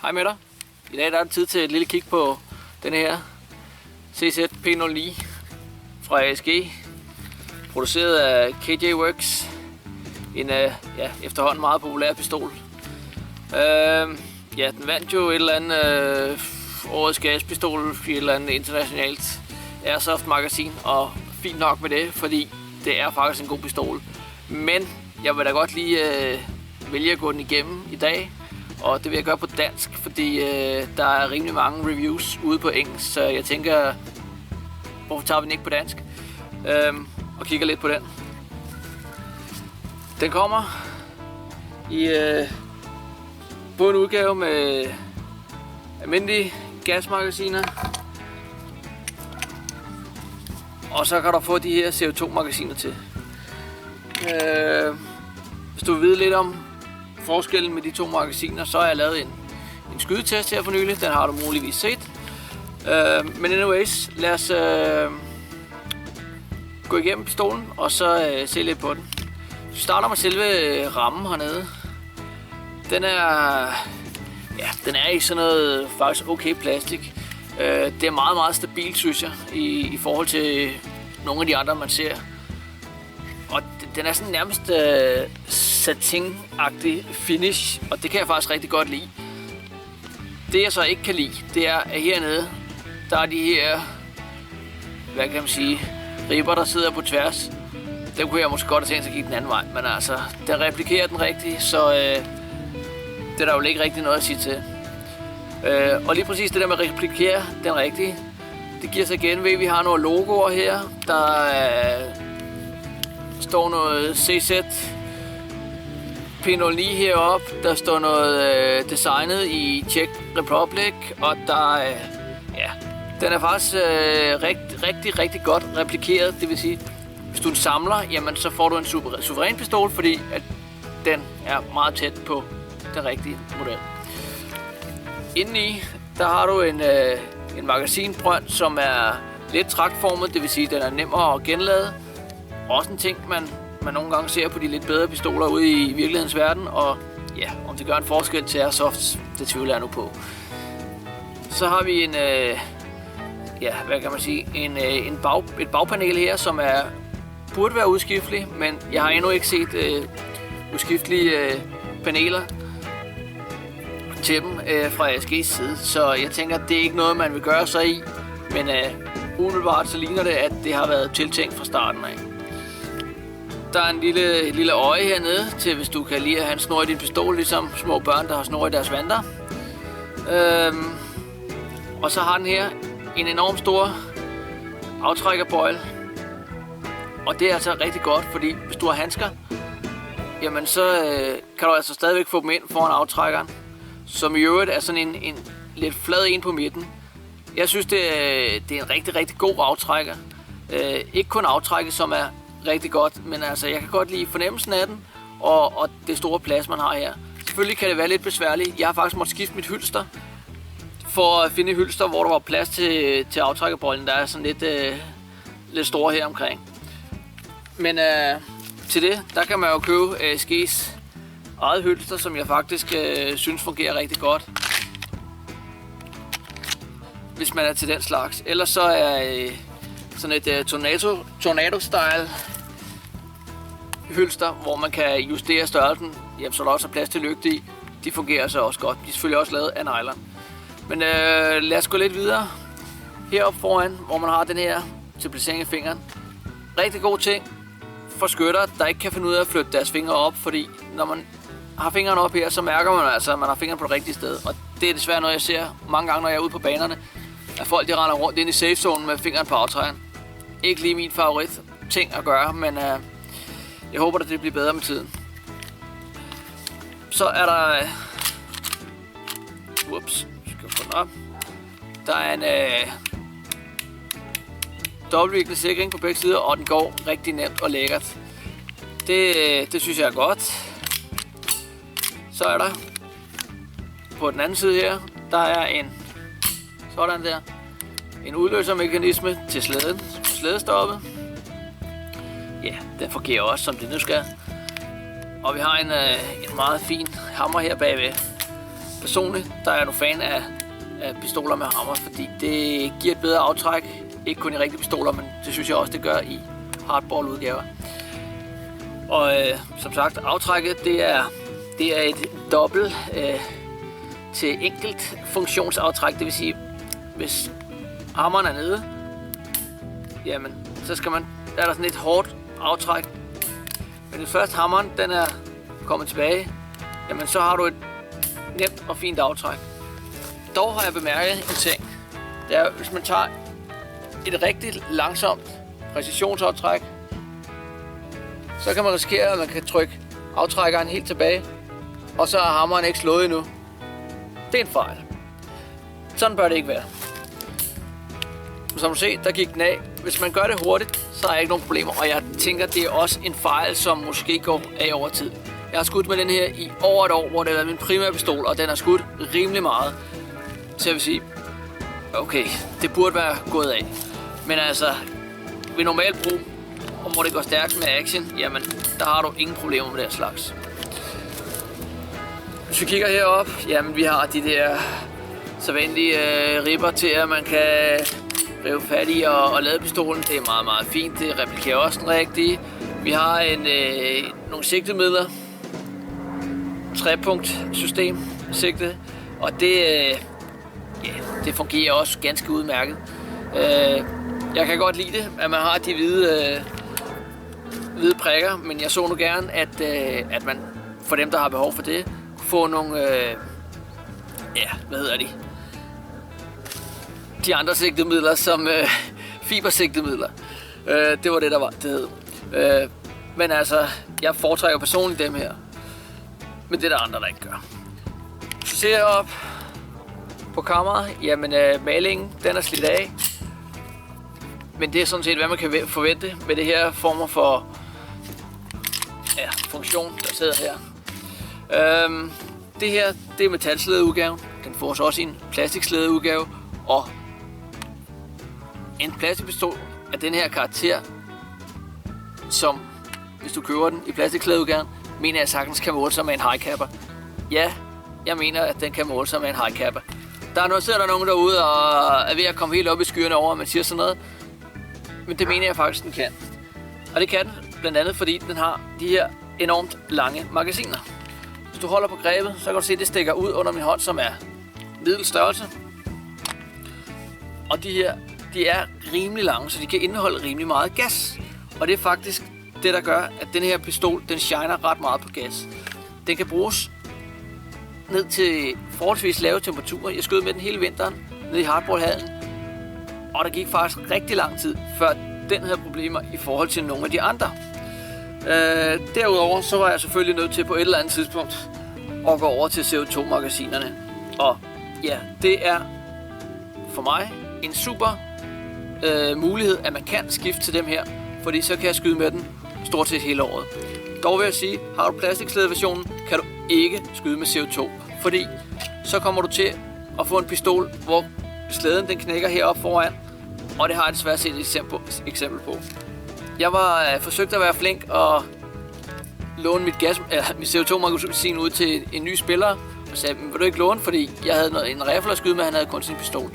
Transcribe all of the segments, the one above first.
Hej med dig. I dag der er det tid til et lille kig på den her CZ P09 fra ASG, produceret af KJ Works. En efterhånden meget populær pistol. Den vandt jo et eller andet årets gaspistol i et eller andet internationalt airsoft magasin, og fint nok med det, fordi det er faktisk en god pistol. Men jeg vil da godt lige vælge at gå den igennem i dag, og det vil jeg gøre på dansk, fordi der er rimelig mange reviews ude på engelsk, så jeg tænker, hvorfor tager vi den ikke på dansk, og kigger lidt på den. Den kommer i på en udgave med almindelige gasmagasiner, og så kan du få de her CO2-magasiner til. Hvis du vil vide lidt om forskellen med de to magasiner, så har jeg lavet en skydetest her for nylig. Den har du muligvis set. Men anyways, lad os gå igennem pistolen og så se lidt på den. Vi starter med selve rammen hernede. Den er i sådan noget faktisk okay plastik. Det er meget, meget stabilt, synes jeg, i forhold til nogle af de andre, man ser. Og den er sådan nærmest satin-agtig finish, og det kan jeg faktisk rigtig godt lide. Det jeg så ikke kan lide, det er, at hernede, der er de her, hvad kan man sige, ribber, der sidder på tværs. Dem kunne jeg måske godt have tænkt sig at give den anden vej, men altså, den replikerer den rigtigt, så det er der jo ikke rigtig noget at sige til. Og lige præcis det der med at replikere den rigtige, det giver sig igen ved, at vi har nogle logoer her. Der står noget CZ P09 heroppe. Der står noget designet i Czech Republic, og der den er faktisk rigtig godt replikeret. Det vil sige, hvis du er en samler, jamen så får du en suveræn pistol, fordi at den er meget tæt på den rigtige model. Indeni, der har du en magasinbrønd, som er lidt traktformet, det vil sige, at den er nemmere at genlade. Også en ting, man nogle gange ser på de lidt bedre pistoler ude i virkelighedens verden, og ja, om det gør en forskel til airsoft, det tvivler jeg nu på. Så har vi et bagpanel her, som burde være udskiftelig, men jeg har endnu ikke set udskiftelige paneler til dem fra ASG's side, så jeg tænker, at det er ikke noget, man vil gøre sig i, men umiddelbart så ligner det, at det har været tiltænkt fra starten af. Der er et lille øje hernede til, hvis du kan lide at have en snor i din pistol, ligesom små børn, der har snor i deres vanter. Og så har den her en enorm stor aftrækkerbøjle, og det er altså rigtig godt, fordi hvis du har handsker, jamen så kan du altså stadigvæk få dem ind foran aftrækkeren, som i øvrigt er sådan en lidt flad en på midten. Jeg synes, det er en rigtig god aftrækker. Ikke kun aftrækket, som er rigtig godt, men altså jeg kan godt lide fornemmelsen af den, og det store plads, man har her. Selvfølgelig kan det være lidt besværligt. Jeg har faktisk måttet skifte mit hylster, for at finde et hylster, hvor der var plads til aftrækkerbøjlen. Der er sådan lidt store her omkring. Men til det, der kan man jo købe ASG's eget hylster, som jeg faktisk synes fungerer rigtig godt, hvis man er til den slags. Ellers så er sådan et Tornado-style hylster, hvor man kan justere størrelsen, jamen, så der også er plads til lygte i. De fungerer så også godt. De er selvfølgelig også lavet af nylon. Men lad os gå lidt videre. Heroppe foran, hvor man har den her til placering af fingeren. Rigtig god ting for skytter, der ikke kan finde ud af at flytte deres fingre op, fordi når man har fingeren op her, så mærker man altså, at man har fingeren på det rigtige sted. Og det er desværre noget, jeg ser mange gange, når jeg er ude på banerne, at folk de render rundt ind i safe-zonen med fingeren på aftrækkeren. Ikke lige min favorit ting at gøre, men jeg håber, at det bliver bedre med tiden. Så er der skal få den op. Der er en dobbeltvirkende sikring på begge sider, og den går rigtig nemt og lækkert. Det synes jeg er godt. Så er der på den anden side her, der er en udløsermekanisme til slædestoppet. Ja, den fungerer også, som det nu skal. Og vi har en meget fin hammer her bagved. personligt, der er jeg nu fan af pistoler med hammer, fordi det giver et bedre aftræk. Ikke kun i rigtige pistoler, men det synes jeg også, det gør i hardball-udgaver. Og som sagt, aftrækket, det er et dobbelt til enkelt funktionsaftræk. Det vil sige, hvis hammeren er nede, jamen, så er der sådan et hårdt aftræk. Men hvis først hammeren den er kommet tilbage, jamen så har du et nemt og fint aftræk. Dog har jeg bemærket en ting. Det er, hvis man tager et rigtig langsomt præcisionsaftræk, så kan man risikere, at man kan trykke aftrækkeren helt tilbage, og så er hammeren ikke slået endnu. Det er en fejl. Sådan bør det ikke være. Som du ser, der gik den af. Hvis man gør det hurtigt, så er der ikke nogen problemer, og jeg tænker, det er også en fejl, som måske går af over tid. Jeg har skudt med den her i over et år, hvor det har været min primære pistol, og den har skudt rimelig meget. Så jeg vil sige, okay, det burde være gået af. Men altså, ved normal brug, og hvor det går stærkt med action, jamen, der har du ingen problemer med den slags. Hvis vi kigger herop, jamen vi har de der sædvanlige ribber til, at man kan rive fat i og lade pistolen. Det er meget, meget fint. Det replikerer også den rigtige. Vi har nogle sigtemidler. 3-punkt system sigte. Og det fungerer også ganske udmærket. Jeg kan godt lide det, at man har de hvide prikker, men jeg så nu gerne, at man for dem, der har behov for det, kunne få nogle, de andre sigtemidler, som fibersigtemidler. Det var det, det hed. Men altså, jeg foretrækker personligt dem her, men det er der andre, der ikke gør. Så ser jeg op på kammeret, jamen malingen, den er slidt af. Men det er sådan set, hvad man kan forvente med det her former for funktion, der sidder her. Det her, det er metalslædeudgaven. Den får så også en plastikslædeudgave. Og en plastikpistol af den her karakter, som hvis du køber den i plastikslædeudgaven, mener jeg sagtens kan måle sig med en highcapper. Ja, jeg mener, at den kan måle sig med en highcapper. Sidder der nogen derude og er ved at komme helt op i skyerne over, og man siger sådan noget. Men det mener jeg faktisk, den kan. Og det kan den blandt andet, fordi den har de her enormt lange magasiner. Hvis du holder på grebet, så kan du se, at det stikker ud under min hånd, som er middels størrelse. Og de her, de er rimelig lange, så de kan indeholde rimelig meget gas. Og det er faktisk det, der gør, at den her pistol, den shiner ret meget på gas. Den kan bruges ned til forholdsvis lave temperaturer. Jeg skød med den hele vinteren ned i hardballhallen. Og der gik faktisk rigtig lang tid, før den havde problemer i forhold til nogle af de andre. Derudover så var jeg selvfølgelig nødt til på et eller andet tidspunkt at gå over til CO2-magasinerne. Og ja, det er for mig en super mulighed, at man kan skifte til dem her, fordi så kan jeg skyde med den stort set hele året. Dog vil jeg sige, har du plastikslædeversionen, kan du ikke skyde med CO2, fordi så kommer du til at få en pistol, hvor slæden den knækker heroppe foran, og det har jeg desværre set et eksempel på. Jeg var forsøgt at være flink og låne mit CO2-magasin ud til en ny spiller, og sagde, vil du ikke låne, fordi jeg havde en rifle at skyde med, han havde kun sin pistol.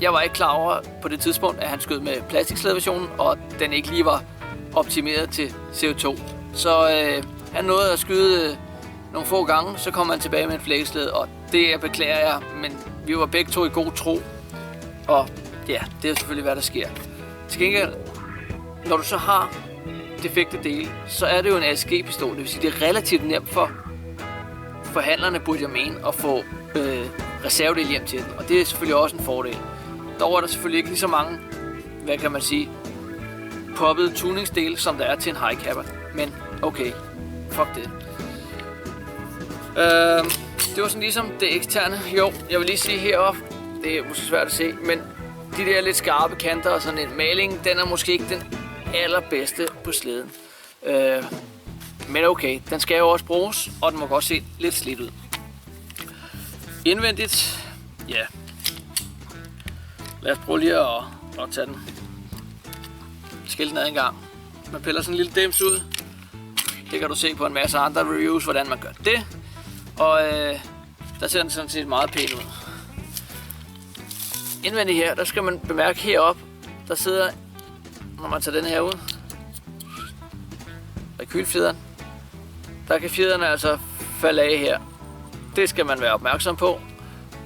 Jeg var ikke klar over på det tidspunkt, at han skød med plastikslædeversionen, og den ikke lige var optimeret til CO2. Så han nåede at skyde nogle få gange, så kom han tilbage med en flækkeslæde, og det beklager jeg, men vi var begge to i god tro. Og ja, det er selvfølgelig, hvad der sker. Til gengæld, når du så har defekte dele, så er det jo en ASG-pistol. Det vil sige, det er relativt nemt for forhandlerne, burde jeg mene, at få reservedel hjem til den. Og det er selvfølgelig også en fordel. Dog er der selvfølgelig ikke lige så mange, hvad kan man sige, poppede tuningsdele, som der er til en highcapper. Men okay, fuck det. Det var sådan ligesom det eksterne. Jo, jeg vil lige sige heroppe, det er måske svært at se, men de der lidt skarpe kanter og sådan en maling, den er måske ikke den allerbedste på slæden. Men okay, den skal jo også bruges, og den må godt se lidt slidt ud. Indvendigt, ja. Lad os prøve lige at tage den. Skille den ad en gang. Man piller sådan en lille dims ud. Det kan du se på en masse andre reviews, hvordan man gør det. Og der ser den sådan set meget pæn ud. Indvendigt her, der skal man bemærke heroppe, der sidder, når man tager den her ud, rekylfjederen, der kan fjederne altså falde af her. Det skal man være opmærksom på.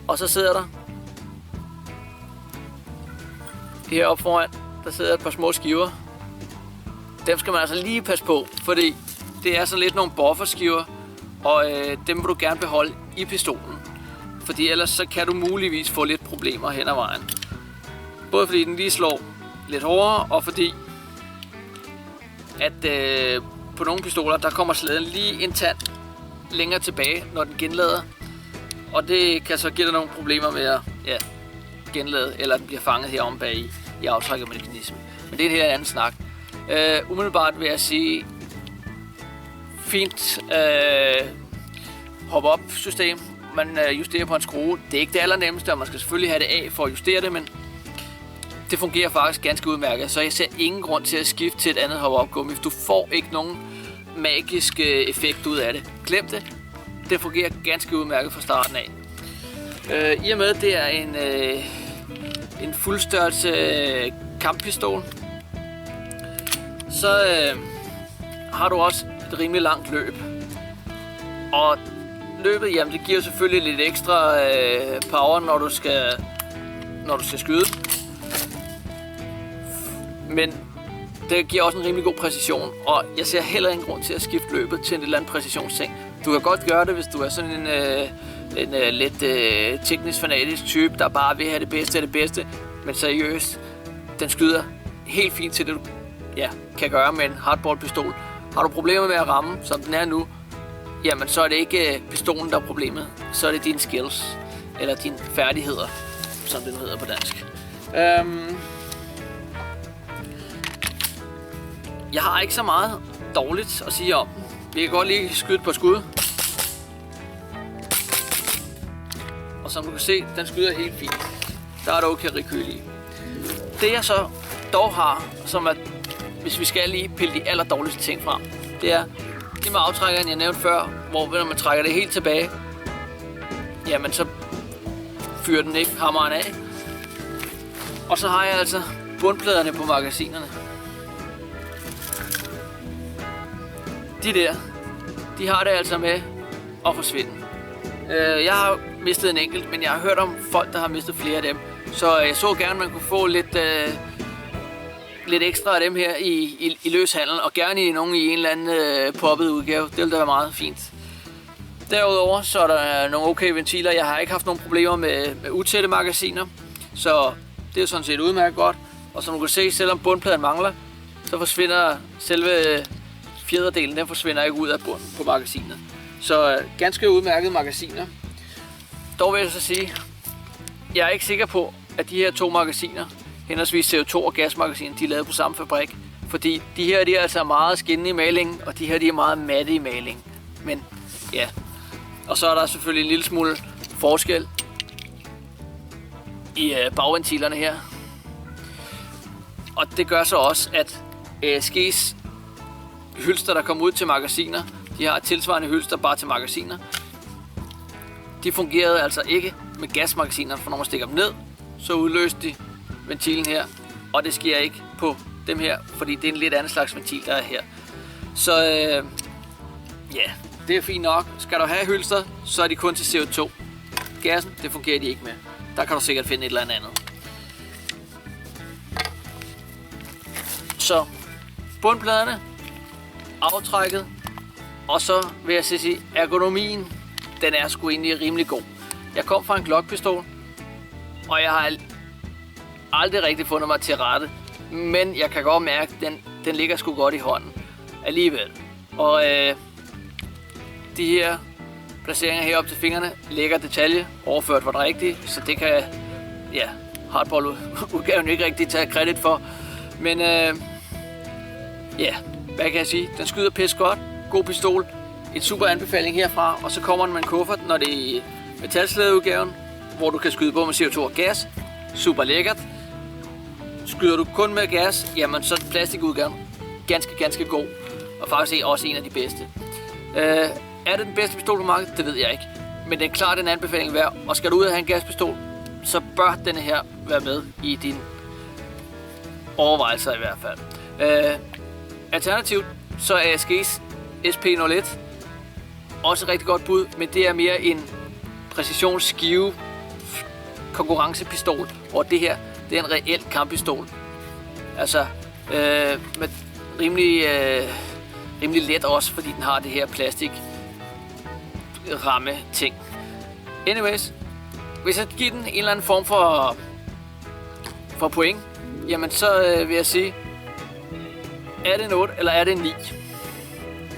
Og så sidder der heroppe foran, der sidder et par små skiver. Dem skal man altså lige passe på, fordi det er sådan lidt nogle bufferskiver, og dem vil du gerne beholde i pistolen. Fordi ellers så kan du muligvis få lidt problemer hen ad vejen. Både fordi den lige slår lidt hårdere, og fordi at på nogle pistoler, der kommer slæden lige en tand længere tilbage, når den genlader. Og det kan så give dig nogle problemer med at genlade, eller den bliver fanget heromme bag i aftrækkermekanismen. Men det er en helt anden snak. Umiddelbart vil jeg sige, fint hop-up system. Man justerer på en skrue. Det er ikke det allernemmeste, og man skal selvfølgelig have det af for at justere det, men det fungerer faktisk ganske udmærket. Så jeg ser ingen grund til at skifte til et andet hop-up gummi. Du får ikke nogen magisk effekt ud af det. Glem det. Det fungerer ganske udmærket fra starten af. I og med det er en fuldstørrelse kamppistol, så har du også et rimelig langt løb. Og løbet, jamen det giver selvfølgelig lidt ekstra power, når du skal skyde. Men det giver også en rimelig god præcision, og jeg ser heller ingen grund til at skifte løbet til en eller anden præcisionsting. Du kan godt gøre det, hvis du er sådan en lidt teknisk fanatisk type, der bare vil have det bedste af det bedste. Men seriøst, den skyder helt fint til det, du kan gøre med en hardball-pistol. Har du problemer med at ramme, som den er nu, jamen så er det ikke pistolen, der er problemet. Så er det dine skills, eller dine færdigheder, som det nu hedder på dansk. Jeg har ikke så meget dårligt at sige om. Vi kan godt lige skyde på skud. Og som du kan se, den skyder helt fint. Der er der okay rekyl i. Det jeg så dog har, som er, hvis vi skal lige pille de allerdårligste ting frem, det er det med aftrækkeren, jeg nævnte før, hvor når man trækker det helt tilbage, jamen så fyrer den ikke hammeren af. Og så har jeg altså bundpladerne på magasinerne. De har det altså med at forsvinde. Jeg har mistet en enkelt, men jeg har hørt om folk, der har mistet flere af dem. Så jeg så gerne, at man kunne få lidt ekstra af dem her i løshandel, og gerne i en eller anden poppet udgave. Det ville da være meget fint. Derudover så er der nogle okay ventiler. Jeg har ikke haft nogen problemer med utætte magasiner, så det er sådan set udmærket godt. Og som du kan se, selvom bundpladen mangler, så forsvinder selve fjederdelen, den forsvinder ikke ud af bunden på magasinet. Så ganske udmærkede magasiner. Dog vil jeg så sige, jeg er ikke sikker på, at de her to magasiner, henholdsvis CO2 og gasmagasiner, de er lavet på samme fabrik. Fordi de her, de er altså meget skinnende i malingen, og de her, de er meget matte i malingen. Men ja, og så er der selvfølgelig en lille smule forskel i bagventilerne her. Og det gør så også, at ASG's hylster, der kommer ud til magasiner, de har et tilsvarende hylster bare til magasiner. De fungerede altså ikke med gasmagasinerne, for når man stikker dem ned, så udløste de ventilen her, og det sker ikke på dem her, fordi det er en lidt anden slags ventil, der er her. Så det er fint nok. Skal du have hylster, så er de kun til CO2. Gassen, det fungerer de ikke med. Der kan du sikkert finde et eller andet. Så bundpladerne, aftrækket, og så vil jeg sige, ergonomien, den er sgu egentlig rimelig god. Jeg kom fra en Glock-pistol, og jeg har aldrig rigtig fundet mig til rette, men jeg kan godt mærke, at den ligger sgu godt i hånden alligevel. Og de her placeringer heroppe til fingrene, lækker detalje, overført for det rigtige, så det kan hardball-udgaven ikke rigtig tage kredit for. Men hvad kan jeg sige? Den skyder pisse godt, god pistol, en super anbefaling herfra, og så kommer den med en kuffert, når det er i metalslædeudgaven, hvor du kan skyde både med CO2 og gas. Super lækkert. Skyder du kun med gas, jamen så er plastikudgaven ganske god, og faktisk også en af de bedste. Er det den bedste pistol på markedet? Det ved jeg ikke. Men det er klart en anbefaling værd, og skal du ud og have en gaspistol, så bør denne her være med i din overvejelser i hvert fald. Alternativt så er ASG's SP01 også et rigtig godt bud, men det er mere en præcisionsskive konkurrencepistol, hvor det her det er en reel kamppistol. Altså med rimelig let også, fordi den har det her plastik ramme ting. Anyways, hvis jeg giver den en eller anden form for point, jamen så vil jeg sige, er det en 8 eller er det en 9?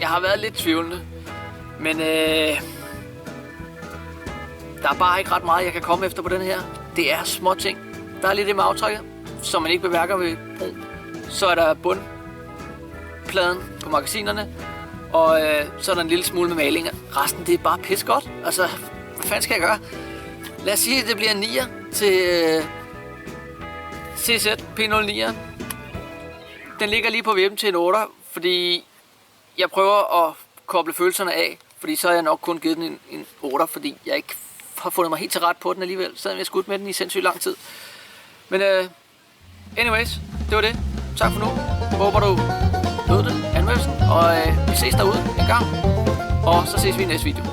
Jeg har været lidt tvivlende, men der er bare ikke ret meget, jeg kan komme efter på den her. Det er små ting. Der er lidt det med aftrækket, som man ikke bemærker ved brug. Så er der bundpladen på magasinerne, og så er der en lille smule med malinger. Resten, det er bare pis godt. Altså, hvad fanden skal jeg gøre? Lad os sige, at det bliver en 9'er til CZ P09'eren. Den ligger lige på vippen til en 8'er, fordi jeg prøver at koble følelserne af, fordi så har jeg nok kun givet den en 8'er, fordi jeg ikke har fundet mig helt til ret på den alligevel, selvom jeg har skudt med den i sindssygt lang tid. Men anyways, det var det. Tak for nu. Håber du nød det, anmeldelsen, og vi ses derude en gang, og så ses vi i næste video.